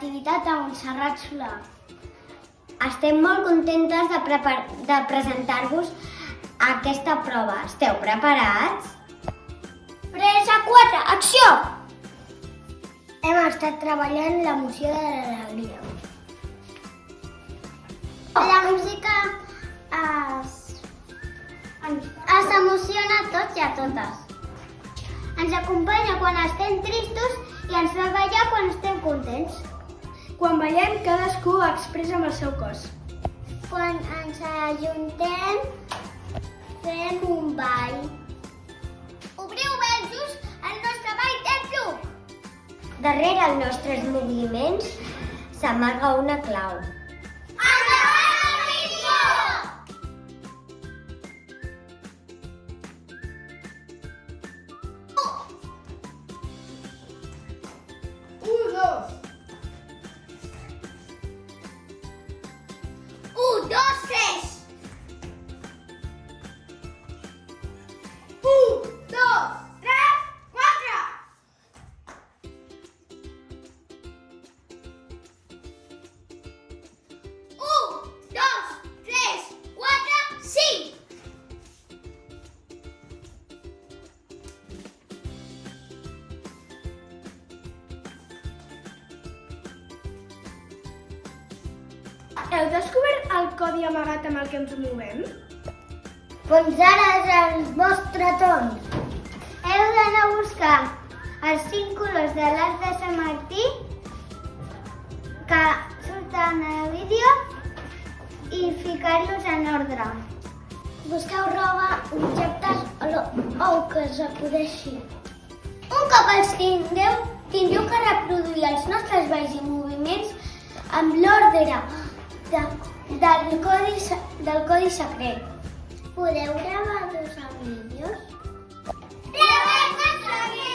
creativitat de Montserrat Solà. Estem molt contentes de presentar-vos aquesta prova. Esteu preparats? Presa 4, acció! Hem estat treballant l'emoció de l'alegria. La música ens emociona a tots i a totes. Ens acompanya quan estem tristos i ens fa ballar quan estem contents. Quan ballem, cadascú expressa amb el seu cos. Quan ens ajuntem, fem un ball. Obriu bé els ulls, el nostre ball té flux. Darrere els nostres moviments s'amaga una clau. Endavant el ritme! Un, dos, tres! Un, dos, tres, quatre! Un, dos, tres, quatre, cinc! Heu descobert el codi amagat amb el que ens movem? Doncs ara és el vostre torn. Heu d'anar a buscar els 5 colors de l'arc de Sant Martí que surten al vídeo i ficar-los en ordre. Busqueu roba, objectes o que us acudeixi. Un cop els tingueu, tindreu que reproduir els nostres balls i moviments amb l'ordre del codi secret. Podeu gravar-los amb vídeos? Gravem-nos amb vídeos!